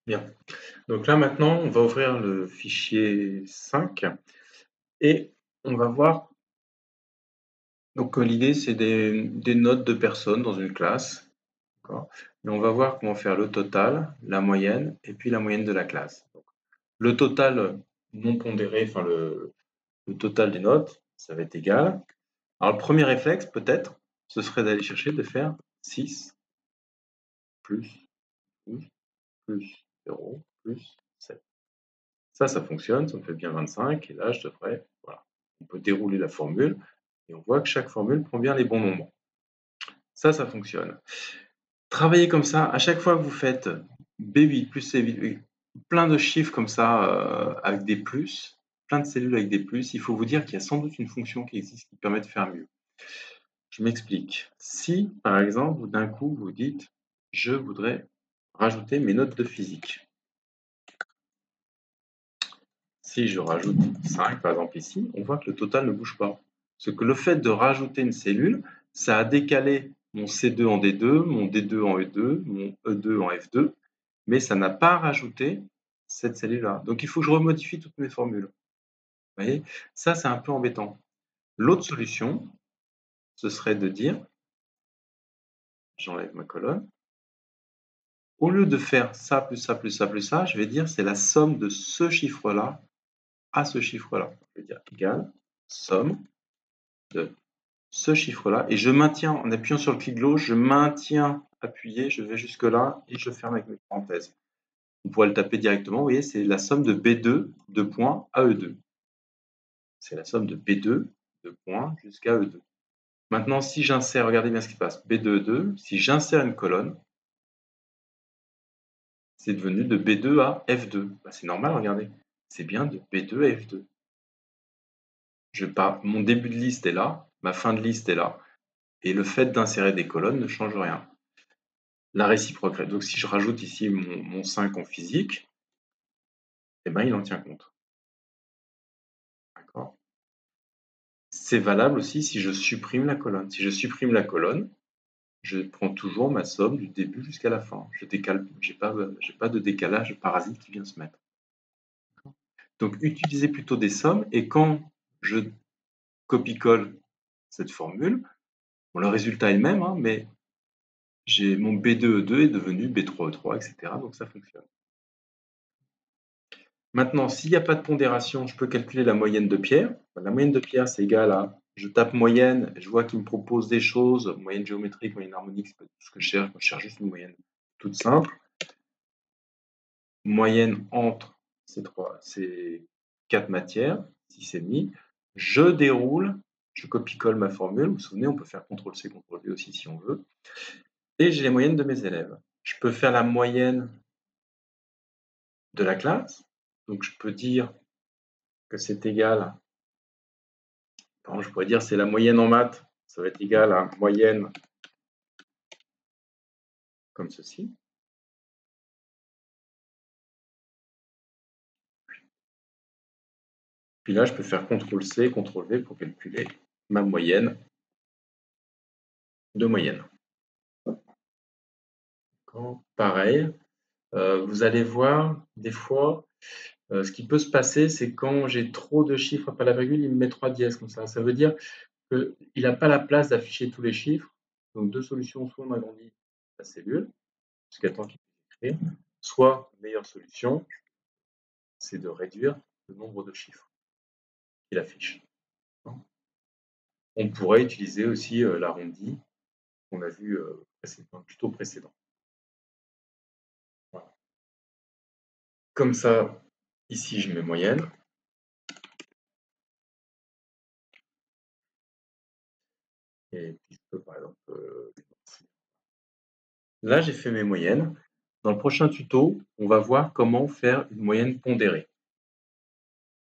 Bien. Donc là, maintenant, on va ouvrir le fichier 5 et on va voir. Donc, l'idée, c'est des notes de personnes dans une classe. D'accord. Et on va voir comment faire le total, la moyenne et puis la moyenne de la classe. Donc, le total non pondéré, enfin le total des notes, ça va être égal. Alors, le premier réflexe, peut-être, ce serait d'aller chercher de faire 6 plus 12 plus 0 plus 7. Ça fonctionne, ça me fait bien 25, et là, je devrais, voilà. On peut dérouler la formule, et on voit que chaque formule prend bien les bons nombres. Ça fonctionne. Travaillez comme ça, à chaque fois que vous faites B8 plus C8, plein de chiffres comme ça, avec des plus, plein de cellules avec des plus, il faut vous dire qu'il y a sans doute une fonction qui existe qui permet de faire mieux. Je m'explique. Si, par exemple, d'un coup, vous dites « je voudrais rajouter mes notes de physique ». Si je rajoute 5, par exemple ici, on voit que le total ne bouge pas. Parce que le fait de rajouter une cellule, ça a décalé mon C2 en D2, mon D2 en E2, mon E2 en F2, mais ça n'a pas rajouté cette cellule-là. Donc il faut que je remodifie toutes mes formules. Vous voyez, ça c'est un peu embêtant. L'autre solution, ce serait de dire, j'enlève ma colonne, au lieu de faire ça plus ça plus ça plus ça, je vais dire c'est la somme de ce chiffre-là à ce chiffre-là. Je vais dire égal, somme de ce chiffre-là, et je maintiens, en appuyant sur le clic gauche, je maintiens appuyé, je vais jusque-là, et je ferme avec mes parenthèses. Vous pourrez le taper directement, vous voyez, c'est la somme de B2 de points à E2. C'est la somme de B2 de points jusqu'à E2. Maintenant, si j'insère, regardez bien ce qui se passe, B2, E2, si j'insère une colonne, c'est devenu de B2 à F2. Ben, c'est normal, regardez, c'est bien de B2 à F2. Mon début de liste est là, ma fin de liste est là, et le fait d'insérer des colonnes ne change rien. La réciproque. Donc si je rajoute ici mon 5 en physique, eh ben, il en tient compte. D'accord. C'est valable aussi si je supprime la colonne. Si je supprime la colonne, je prends toujours ma somme du début jusqu'à la fin. Je décale, j'ai pas de décalage parasite qui vient se mettre. Donc utilisez plutôt des sommes, et quand je copie-colle cette formule, bon, le résultat est le même, hein, mais mon B2E2 est devenu B3E3, etc. Donc ça fonctionne. Maintenant, s'il n'y a pas de pondération, je peux calculer la moyenne de Pierre. La moyenne de Pierre, c'est égal à, je tape moyenne, je vois qu'il me propose des choses, moyenne géométrique, moyenne harmonique, c'est pas tout ce que je cherche. Moi, je cherche juste une moyenne toute simple. Moyenne entre ces 4 matières, 6,5. Je déroule, je copie-colle ma formule. Vous vous souvenez, on peut faire CTRL-C, CTRL-V aussi si on veut. Et j'ai les moyennes de mes élèves. Je peux faire la moyenne de la classe. Donc, je peux dire que c'est égal, je pourrais dire c'est la moyenne en maths, ça va être égal à moyenne comme ceci. Puis là, je peux faire CTRL-C, CTRL-V pour calculer ma moyenne de moyenne. Pareil, vous allez voir, des fois, ce qui peut se passer, c'est quand j'ai trop de chiffres après la virgule, il me met 3 dièses comme ça. Ça veut dire qu'il n'a pas la place d'afficher tous les chiffres. Donc, deux solutions, soit on agrandit la cellule, jusqu'à temps qu'il puisse écrire, soit, meilleure solution, c'est de réduire le nombre de chiffres qu'il affiche. On pourrait utiliser aussi l'arrondi qu'on a vu plutôt précédent. Voilà. Comme ça, ici, je mets moyenne. Et puis, je peux, par exemple, là, j'ai fait mes moyennes. Dans le prochain tuto, on va voir comment faire une moyenne pondérée.